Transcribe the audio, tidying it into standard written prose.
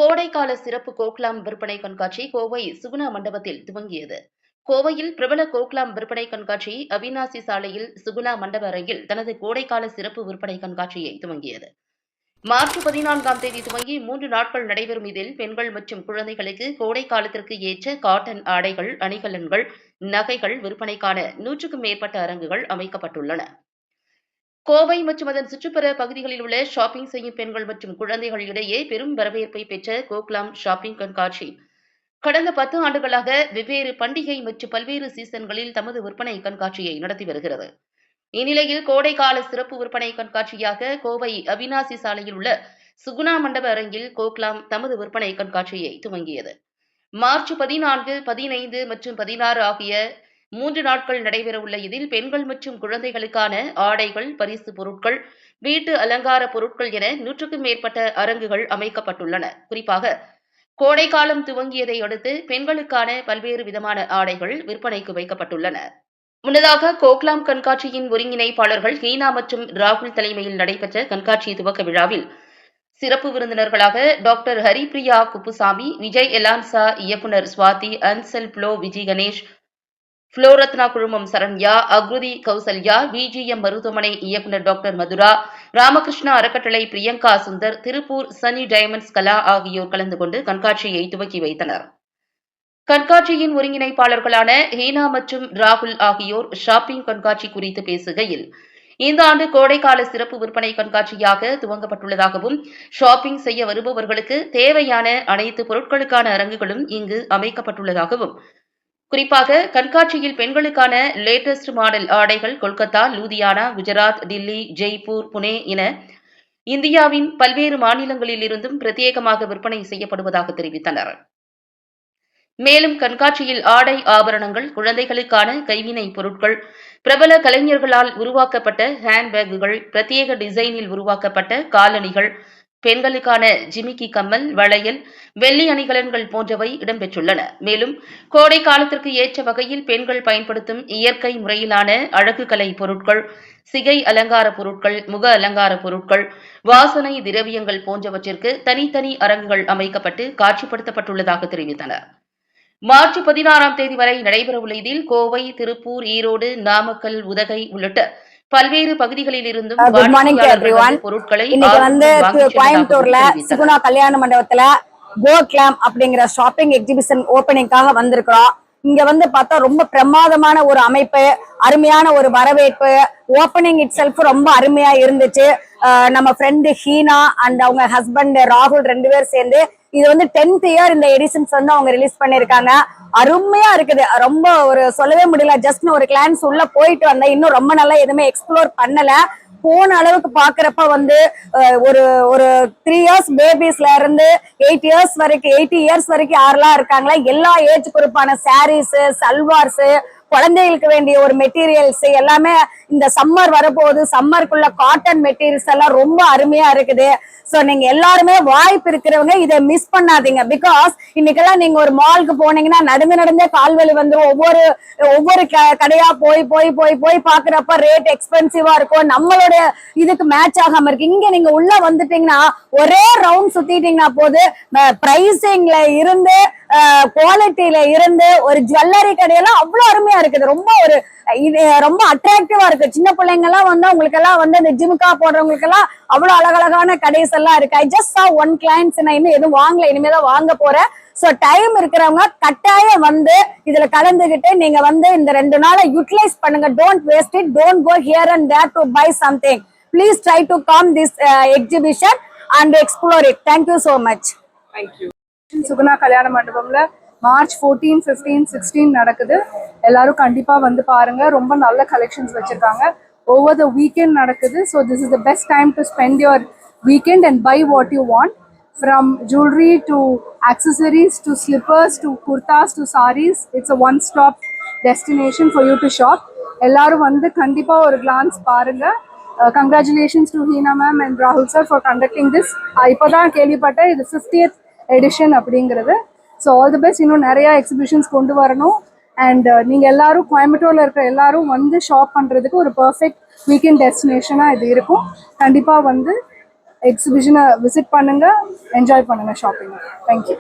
கோடைக்கால சிறப்பு கோக்லாம் விற்பனை கண்காட்சி கோவை சுகுணா மண்டபத்தில் துவங்கியது. கோவையில் பிரபல கோக்லாம் விற்பனை கண்காட்சி அவிநாசி சாலையில் சுகுணா மண்டப அரங்கில் தனது கோடைக்கால சிறப்பு விற்பனை கண்காட்சியை துவங்கியது. மார்ச் 14ஆம் தேதி துவங்கி 3 நாட்கள் நடைபெறும் இதில் பெண்கள் மற்றும் குழந்தைகளுக்கு கோடை காலத்திற்கு ஏற்ற காட்டன் ஆடைகள், அணிகலன்கள், நகைகள் விற்பனைக்கான 100க்கும் மேற்பட்ட அரங்குகள் அமைக்கப்பட்டுள்ளன. கோவை மற்றும் அதன் சுற்றுப்புற பகுதிகளில் உள்ள ஷாப்பிங் செய்யும் பெண்கள் மற்றும் குழந்தைகள் இடையே பெரும் வரவேற்பை பெற்ற கோக்லாம் ஷாப்பிங் கண்காட்சி கடந்த 10 ஆண்டுகளாக வெவ்வேறு பண்டிகை மற்றும் பல்வேறு சீசன்களில் தமது விற்பனை கண்காட்சியை நடத்தி வருகிறது. இந்நிலையில் கோடைக்கால சிறப்பு விற்பனை கண்காட்சியாக கோவை அவிநாசி சாலையில் உள்ள சுகுணா மண்டப அரங்கில் கோக்லாம் தமது விற்பனை கண்காட்சியை துவங்கியது. மார்ச் 14, 15 மற்றும் 16 ஆகிய 3 நாட்கள் நடைபெறவுள்ள இதில் பெண்கள் மற்றும் குழந்தைகளுக்கான ஆடைகள், பரிசு பொருட்கள், வீட்டு அலங்கார பொருட்கள் என 100க்கும் மேற்பட்ட அரங்குகள் அமைக்கப்பட்டுள்ளன. குறிப்பாக கோடைக்காலம் துவங்கியதை அடுத்து பெண்களுக்கான பல்வேறு விதமான ஆடைகள் விற்பனைக்கு வைக்கப்பட்டுள்ளன. முன்னதாக கோக்லாம் கண்காட்சியின் ஒருங்கிணைப்பாளர்கள் ஹீனா மற்றும் ராகுல் தலைமையில் நடைபெற்ற கண்காட்சி துவக்க விழாவில் சிறப்பு விருந்தினர்களாக டாக்டர் ஹரிபிரியா குப்புசாமி, விஜய் எலான்சா, இயக்குநர் சுவாதி, அன்சல் ப்ளோ விஜய் கணேஷ், புளோரத்னா குழுமம் சரண்யா, அக்ருதி கௌசல்யா, விஜிஎம் மருத்துவமனை இயக்குநர் டாக்டர் மதுரா, ராமகிருஷ்ணா அறக்கட்டளை பிரியங்கா சுந்தர், திருப்பூர் சனி டைமண்ட்ஸ் கலா ஆகியோர் கலந்து கொண்டு கண்காட்சியை துவக்கி வைத்தனர். கண்காட்சியின் ஒருங்கிணைப்பாளர்களான ஹீனா மற்றும் ராகுல் ஆகியோர் ஷாப்பிங் கண்காட்சி குறித்து பேசுகையில், இந்த ஆண்டு கோடைக்கால சிறப்பு விற்பனை கண்காட்சியாக துவங்கப்பட்டுள்ளதாகவும், ஷாப்பிங் செய்ய வருபவர்களுக்கு தேவையான அனைத்து பொருட்களுக்கான அரங்குகளும் இங்கு அமைக்கப்பட்டுள்ளதாகவும், குறிப்பாக கண்காட்சியில் பெண்களுக்கான லேட்டஸ்ட் மாடல் ஆடைகள் கொல்கத்தா, லூதியானா, குஜராத், டில்லி, ஜெய்ப்பூர், புனே என இந்தியாவின் பல்வேறு மாநிலங்களில் இருந்தும் பிரத்யேகமாக விற்பனை செய்யப்படுவதாக தெரிவித்தனர். மேலும் கண்காட்சியில் ஆடை ஆபரணங்கள், குழந்தைகளுக்கான கைவினை பொருட்கள், பிரபல கலைஞர்களால் உருவாக்கப்பட்ட ஹேண்ட்பேக்குகள், பிரத்யேக டிசைனில் உருவாக்கப்பட்ட காலணிகள், பெண்களுக்கான ஜிமிக்கி கம்மல், வளையல், வெள்ளி அணிகலன்கள் போன்றவை இடம்பெற்றுள்ளன. மேலும் கோடை காலத்திற்கு ஏற்ற வகையில் பெண்கள் பயன்படுத்தும் இயற்கை முறையிலான அழகு கலை பொருட்கள், சிகை அலங்கார பொருட்கள், முக அலங்கார பொருட்கள், வாசனை திரவியங்கள் போன்றவற்றிற்கு தனித்தனி அரங்குகள் அமைக்கப்பட்டு காட்சிப்படுத்தப்பட்டுள்ளதாக தெரிவித்தனர். மார்ச் 16ஆம் தேதி வரை நடைபெறவுள்ள இதில் கோவை, திருப்பூர், ஈரோடு, நாமக்கல், உதகை உள்ளிட்ட பல்வேறு பகுதிகளில் இருந்தும் பொருட்களை கோயம்புத்தூர்ல சுகுணா கல்யாண மண்டபத்துல கோக்லாம் அப்படிங்கிற ஷாப்பிங் எக்ஸிபிஷன் ஓபனிங்காக வந்திருக்கிறோம். இங்க பார்த்தா ரொம்ப பிரமாதமான ஒரு அமைப்பு, அருமையான ஒரு வரவேற்பு. ஓபனிங் இட் செல்ஃப் ரொம்ப அருமையா இருந்துச்சு. நம்ம ஃப்ரெண்டு ஹீனா அண்ட் அவங்க ஹஸ்பண்ட் ராகுல் 2 பேர் சேர்ந்து இது 10th இயர் இந்த எடிஷன்ஸ் அவங்க ரிலீஸ் பண்ணிருக்காங்க. அருமையா இருக்குது. ரொம்ப ஒரு சொல்லவே முடியல. ஜஸ்ட் ஒரு கிளான்ஸ் உள்ள போயிட்டு வந்தேன். இன்னும் ரொம்ப நல்லா எதுவுமே எக்ஸ்ப்ளோர் பண்ணல. போன அளவுக்கு பாக்குறப்ப ஒரு ஒரு 3 இயர்ஸ் பேபிஸ்ல இருந்து 80 இயர்ஸ் வரைக்கும் யாரெல்லாம் இருக்காங்களா எல்லா ஏஜ் குரூப்பான சாரீஸ், சல்வார்ஸ், குழந்தைகளுக்கு வேண்டிய ஒரு மெட்டீரியல்ஸ் எல்லாமே இந்த சம்மர் வரப்போகுது. சம்மருக்குள்ள காட்டன் மெட்டீரியல்ஸ் எல்லாம் ரொம்ப அருமையா இருக்குது. சோ நீங்க எல்லாருமே வாய்ப்பு இருக்கிறவங்க இதை மிஸ் பண்ணாதீங்க. பிகாஸ் இன்னைக்கெல்லாம் நீங்க ஒரு மாலுக்கு போனீங்கன்னா நடந்தே கால்வலி ஒவ்வொரு கடையா போய் பாக்குறப்ப ரேட் எக்ஸ்பென்சிவா இருக்கும். நம்மளோட இதுக்கு மேட்ச் ஆகாம இருக்கு. இங்க நீங்க உள்ள வந்துட்டீங்கன்னா ஒரே ரவுண்ட் சுத்திட்டீங்கன்னா போது பிரைசிங்ல இருந்து குவாலிட்டியில இருந்து ஒரு ஜுவல்லரி கடையெல்லாம் அவ்வளவு அருமையா இருக்குது. ரொம்ப அட்ராக்டிவா இருக்கு. சின்ன பிள்ளைங்க எல்லாம் உங்களுக்கு எல்லாம் இந்த ஜிமுக்கா போடுறவங்களுக்கு எல்லாம் அவ்வளவு அழகழகான கடைஸ் எல்லாம் இருக்கு. I just saw one clients. நான் இன்னும் எதுவும் வாங்கல, இனிமேதான் வாங்க போறேன். சோ டைம் இருக்கிறவங்க கட்டாயம் இதுல கலந்துகிட்டு நீங்க இந்த 2 நாளை யூட்டிலைஸ் பண்ணுங்க. Don't waste it. Don't go here and there to buy something. Please try to come this exhibition and explore it. Thank you so much. Thank you. Suguna கல்யாண மண்டபம்ல மார்ச் 14, 15, 16 நடக்குது. எல்லாரும் கண்டிப்பா பாருங்க. ரொம்ப நல்ல கலெக்ஷன்ஸ் வச்சிருக்காங்க. ஓவர் த வீக்கெண்ட் நடக்குது. So this is the best time to spend your weekend and buy what you want. From jewelry to accessories to slippers to kurtas to sarees, it's a one-stop destination for you to shop. எல்லாரும் கண்டிப்பா ஒரு glance பாருங்க. Congratulations to Hina ma'am and Rahul sir for conducting this. இப்போதான் கேள்விப்பட்டேன் இது 50th edition அப்படிங்கிறது. So all the best. இன்னும் நிறைய எக்ஸிபிஷன்ஸ் கொண்டு வரணும். அண்ட் நீங்கள் எல்லாரும் கோயம்புத்தூர்ல இருக்கிற எல்லாரும் ஷாப் பண்ணுறதுக்கு ஒரு பர்ஃபெக்ட் வீக்கெண்ட் டெஸ்டினேஷனாக இது இருக்கும். கண்டிப்பாக எக்ஸிபிஷனை விசிட் பண்ணுங்க, என்ஜாய் பண்ணுங்க ஷாப்பிங். தேங்க்யூ.